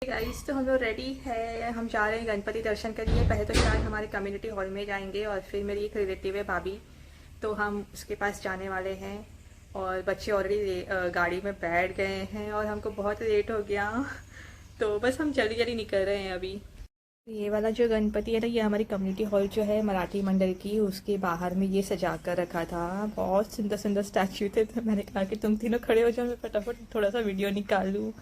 Guys, तो हम लोग रेडी है। हम जा रहे हैं गणपति दर्शन के लिए। पहले तो शायद हमारे कम्युनिटी हॉल में जाएंगे और फिर मेरी एक रिलेटिव है भाभी, तो हम उसके पास जाने वाले हैं। और बच्चे ऑलरेडी गाड़ी में बैठ गए हैं और हमको बहुत लेट हो गया तो बस हम जल्दी जल्दी निकल रहे हैं अभी। ये वाला जो गणपति है ना, ये हमारी कम्युनिटी हॉल जो है मराठी मंडल की, उसके बाहर में ये सजा कर रखा था। बहुत सुंदर सुंदर स्टैचू थे, तो मैंने कहा कि तुम तीनों खड़े हो जाओ, मैं फटाफट थोड़ा सा वीडियो निकाल लूँ।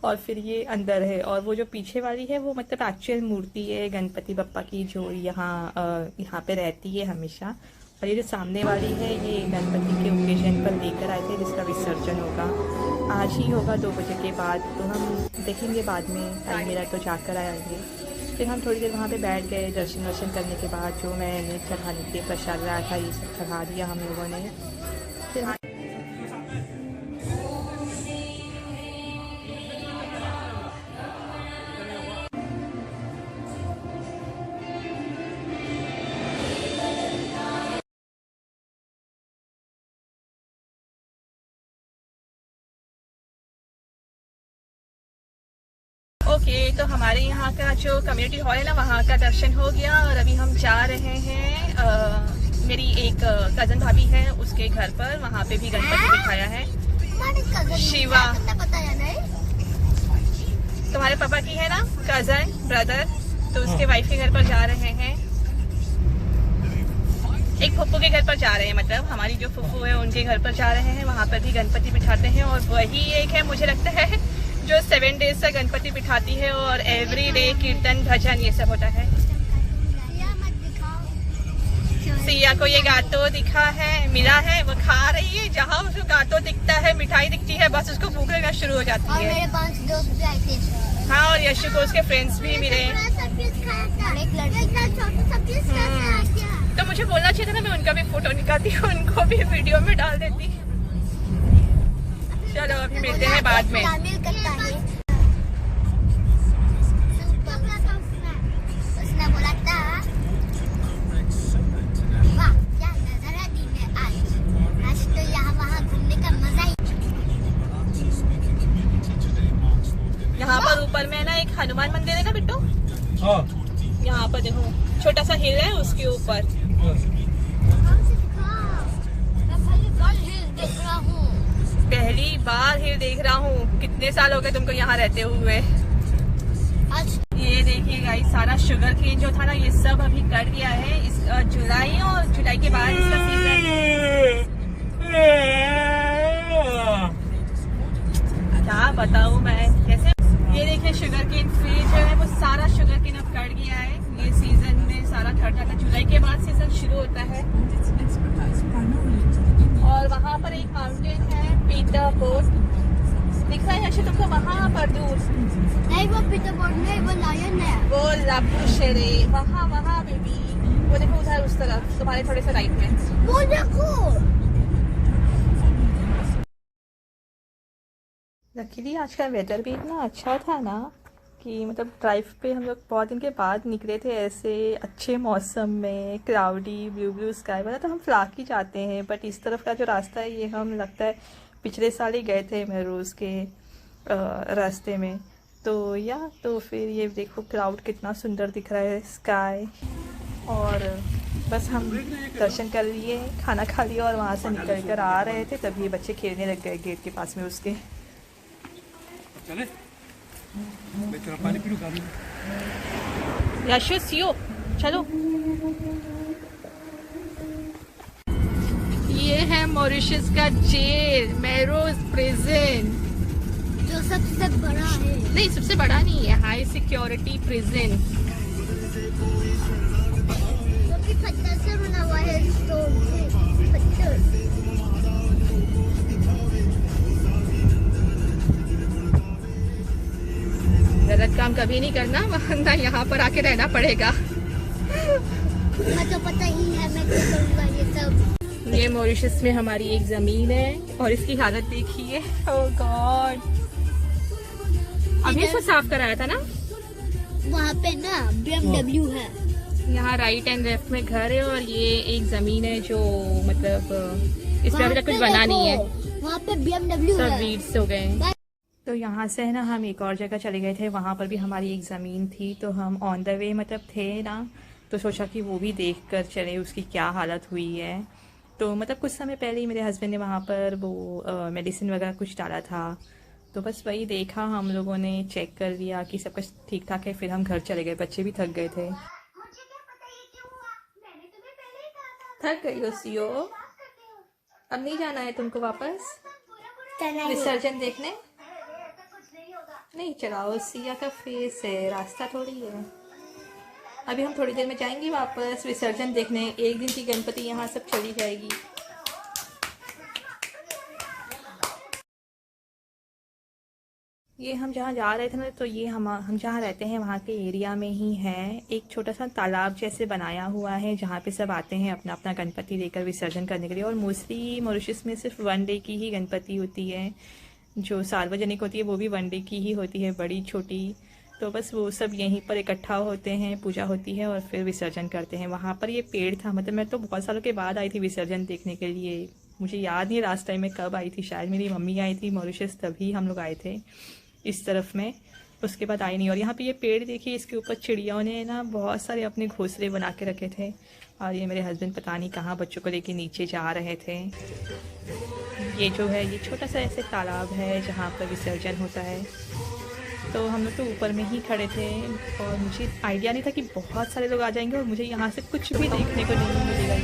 और फिर ये अंदर है, और वो जो पीछे वाली है वो मतलब एक्चुअल मूर्ति है गणपति बप्पा की, जो यहाँ पे रहती है हमेशा। और ये जो सामने वाली है, ये गणपति के ओकेजन पर लेकर आए थे, जिसका विसर्जन होगा आज ही होगा 2 बजे के बाद। तो हम देखेंगे बाद में, टाइम मिला तो जाकर आएंगे। फिर हम थोड़ी देर वहाँ पे बैठ गए दर्शन वर्शन करने के बाद। जो मैंने चढ़ाने के लिए प्रसाद लाया था, ये सब चढ़ा दिया हम लोगों ने। फिर ओके, तो हमारे यहाँ का जो कम्युनिटी हॉल है ना, वहाँ का दर्शन हो गया। और अभी हम जा रहे हैं मेरी एक कजन भाभी है उसके घर पर, वहाँ पे भी गणपति बिठाया है। शिवा तुम्हारे पापा की है ना कजन ब्रदर, तो उसके वाइफ के घर पर जा रहे हैं। एक फुफ्फू के घर पर जा रहे हैं, मतलब हमारी जो फुफ्फू है उनके घर पर जा रहे हैं। वहाँ पर भी गणपति बिठाते हैं, और वही एक है मुझे लगता है जो 7 डेज से गणपति बिठाती है, और एवरी डे कीर्तन भजन ये सब होता है। सिया को ये गातो दिखा है, मिला है, वो खा रही है। जहाँ उसको गातो दिखता है, मिठाई दिखती है, बस उसको भूख लगना शुरू हो जाती है। मेरे 5 दोस्त भी आए थे। हाँ, और यशु को उसके फ्रेंड्स भी मिले। तो मुझे बोलना चाहिए था ना, मैं उनका भी फोटो निकालती, उनको भी वीडियो में डाल देती। चलो अभी मिलते हैं बाद में। उसने बोला था वाह क्या नजारा दी है आज तो यहाँ वहाँ घूमने का मजा ही। यहाँ पर ऊपर में ना एक हनुमान मंदिर है ना बिट्टू, यहाँ पर देखो छोटा सा हिल है, उसके ऊपर पहली बार हिल देख रहा हूँ। कितने साल हो गए तुमको यहाँ रहते हुए? ये देखिए गाइस, सारा शुगर केन जो था ना, ये सब अभी कट गया है। इस जुलाई, और जुलाई के बाद इसका सीजन। क्या बताऊँ मैं कैसे। ये देखिए शुगर केन फ्री जो है, वो सारा शुगर केन अब कट गया है। ये सीजन में सारा कट जाता है, जुलाई के बाद सीजन शुरू होता है। और वहाँ पर एक माउंटेन है पीटरबोर्ड, दिख रहा है यश तुमको वहाँ पर दूर? नहीं, वो पीटरबोर्ड नहीं, वो लायन है, वो लाबुशेरे, वहाँ बेबी। वो देखो उधर उस तरफ, तुम्हारे थोड़े से राइट में वो देखो। लकीली आज का वेदर भी इतना अच्छा था ना, कि मतलब ड्राइव पे हम लोग बहुत दिन के बाद निकले थे ऐसे अच्छे मौसम में, क्लाउडी ब्लू स्काई वाला। तो हम फ्लाक ही जाते हैं, बट इस तरफ का जो रास्ता है, ये हम लगता है पिछले साल ही गए थे मेहरोज़ के रास्ते में। तो फिर ये देखो क्लाउड कितना सुंदर दिख रहा है, स्काई। और बस हम दर्शन कर लिए, खाना खा लिया, और वहाँ से निकल कर आ रहे थे, तब ये बच्चे खेलने लग गए गेट के पास में उसके। चले पानी पी लूं। यशु सियो चलो। ये है मॉरिशस का जेल, मेहरोज प्रिजन, जो सबसे बड़ा है। नहीं सबसे बड़ा नहीं है, हाई सिक्योरिटी प्रिजन। जो कि पत्थर से बना हुआ है, स्टोन से पत्थर। गलत काम कभी नहीं करना, वरना यहाँ पर आके रहना पड़ेगा। मुझे तो पता ही है मैं क्या करूँगा ये सब। ये मॉरिशस में हमारी एक जमीन है, और इसकी हालत देखिए। ओह गॉड, अभी इसको साफ कराया था ना। वहाँ पे ना BMW है। यहाँ राइट एंड लेफ्ट में घर है, और ये एक जमीन है जो मतलब इस पे अभी तक कुछ बना नहीं है। वहाँ पे BMW सब है। वीड्स हो गए। तो यहाँ से है ना हम एक और जगह चले गए थे, वहाँ पर भी हमारी एक ज़मीन थी, तो हम ऑन द वे मतलब थे ना, तो सोचा कि वो भी देख कर चले उसकी क्या हालत हुई है। तो मतलब कुछ समय पहले ही मेरे हस्बैंड ने वहाँ पर वो मेडिसिन वगैरह कुछ डाला था, तो बस वही देखा हम लोगों ने, चेक कर लिया कि सब कुछ ठीक ठाक है, फिर हम घर चले गए। बच्चे भी थक गए थे। मुझे क्या पता ये क्यों हुआ, मैंने तुम्हें पहले ही कहा था। थक गई हो सियो, अब नहीं जाना है तुमको वापस चला विसर्जन देखने? नहीं चलाओ, सिया का फेस है, रास्ता थोड़ी है। अभी हम थोड़ी देर में जाएंगे वापस विसर्जन देखने। एक दिन की गणपति यहाँ सब चली जाएगी। ये हम जहाँ जा रहे थे ना, तो ये हम जहाँ रहते हैं वहाँ के एरिया में ही है, एक छोटा सा तालाब जैसे बनाया हुआ है, जहाँ पे सब आते हैं अपना अपना गणपति लेकर विसर्जन करने के लिए। और मोस्टली मॉरिशस में सिर्फ 1 डे की ही गणपति होती है, जो सार्वजनिक होती है वो भी 1 डे की ही होती है, बड़ी छोटी। तो बस वो सब यहीं पर इकट्ठा होते हैं, पूजा होती है और फिर विसर्जन करते हैं। वहाँ पर ये पेड़ था, मतलब मैं तो बहुत सालों के बाद आई थी विसर्जन देखने के लिए। मुझे याद नहीं लास्ट टाइम मैं कब आई थी, शायद मेरी मम्मी आई थी मॉरिशस, तभी हम लोग आए थे इस तरफ में, उसके बाद आई नहीं। और यहाँ पे ये पेड़ देखिए, इसके ऊपर चिड़ियों ने ना बहुत सारे अपने घोंसले बना के रखे थे। और ये मेरे हस्बैंड पता नहीं कहाँ बच्चों को लेके नीचे जा रहे थे। ये जो है ये छोटा सा ऐसे तालाब है जहाँ पर विसर्जन होता है। तो हम लोग तो ऊपर में ही खड़े थे और मुझे आइडिया नहीं था कि बहुत सारे लोग आ जाएंगे और मुझे यहाँ से कुछ भी देखने को नहीं मिलेगा।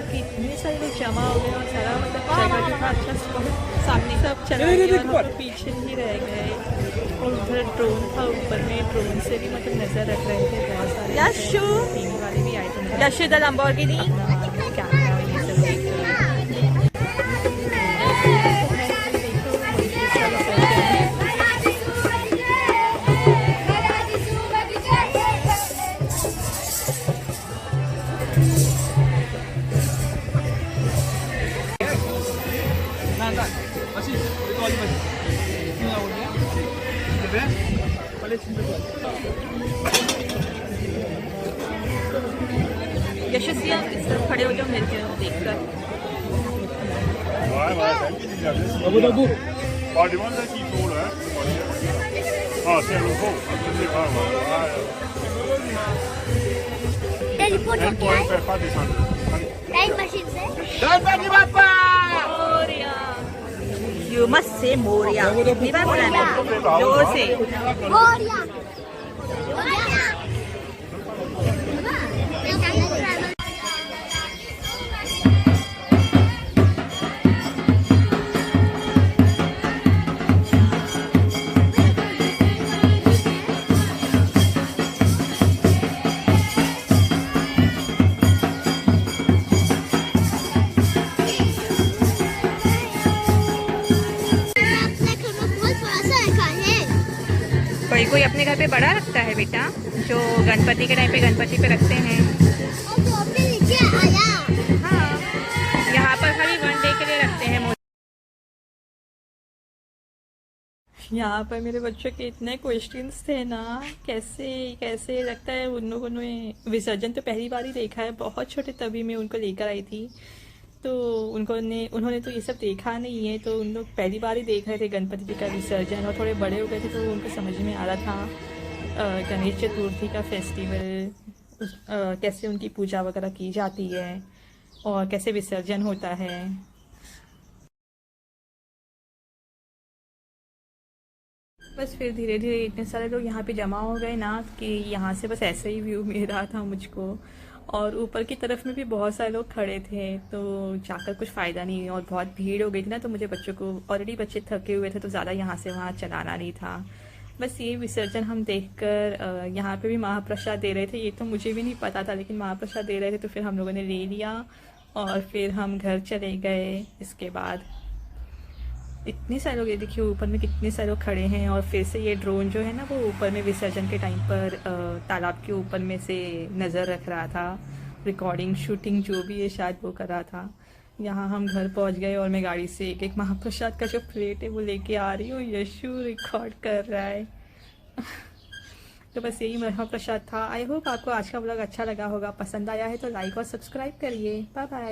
कि इतने सारे लोग जमा हो गए और सारा मतलब जगह जो था अच्छा सामने सब चला गया और हम पीछे ही रह गए। और उधर ड्रोन था ऊपर में, ड्रोन से भी मतलब नजर रख रहे थे बहुत सारे टीवी वाले भी आए थे। यशु द लंबोर्गिनी कैमरा में ये सब देख रहे हैं। यशस्वी आप इस तरफ खड़े हो जाओ मेरे को देखकर। टाइम मशीन से Ganpati Bappa Morya, you must say Morya. कितनी बार बोला है जोर से? मोरिया। कोई कोई अपने घर पे बड़ा रखता है बेटा, जो गणपति के टाइम पे गणपति पे रखते हैं। हाँ, यहाँ पर खाली 1 डे के लिए रखते हैं। यहाँ पर मेरे बच्चों के इतने क्वेश्चंस थे ना, कैसे कैसे लगता है उन लोगों ने विसर्जन तो पहली बार ही देखा है, बहुत छोटे तभी मैं उनको लेकर आई थी। तो उन्होंने तो ये सब देखा नहीं है, तो उन लोग पहली बार ही देख रहे थे गणपति जी का विसर्जन। और थोड़े बड़े हो गए थे तो उनको समझ में आ रहा था गणेश चतुर्थी का फेस्टिवल, कैसे उनकी पूजा वगैरह की जाती है और कैसे विसर्जन होता है। बस फिर धीरे धीरे इतने सारे लोग यहाँ पे जमा हो गए ना कि यहाँ से बस ऐसे ही व्यू मिल रहा था मुझको। और ऊपर की तरफ में भी बहुत सारे लोग खड़े थे, तो जाकर कुछ फ़ायदा नहीं, और बहुत भीड़ हो गई थी ना, तो मुझे बच्चों को ऑलरेडी बच्चे थके हुए थे, तो ज़्यादा यहाँ से वहाँ चलाना नहीं था। बस ये विसर्जन हम देखकर यहाँ पे भी महाप्रसाद दे रहे थे, ये तो मुझे भी नहीं पता था, लेकिन महाप्रसाद दे रहे थे तो फिर हम लोगों ने ले लिया और फिर हम घर चले गए। इसके बाद इतने सारे लोग, ये देखिए ऊपर में कितने सारे लोग खड़े हैं। और फिर से ये ड्रोन जो है ना, वो ऊपर में विसर्जन के टाइम पर तालाब के ऊपर में से नज़र रख रहा था, रिकॉर्डिंग शूटिंग जो भी है शायद वो कर रहा था। यहाँ हम घर पहुँच गए और मैं गाड़ी से एक एक महाप्रसाद का जो प्लेट है वो लेके आ रही हूँ। यशु रिकॉर्ड कर रहा है। तो बस यही महाप्रसाद था। आई होप आपको आज का व्लॉग अच्छा लगा होगा, पसंद आया है तो लाइक और सब्सक्राइब करिए। Bye bye.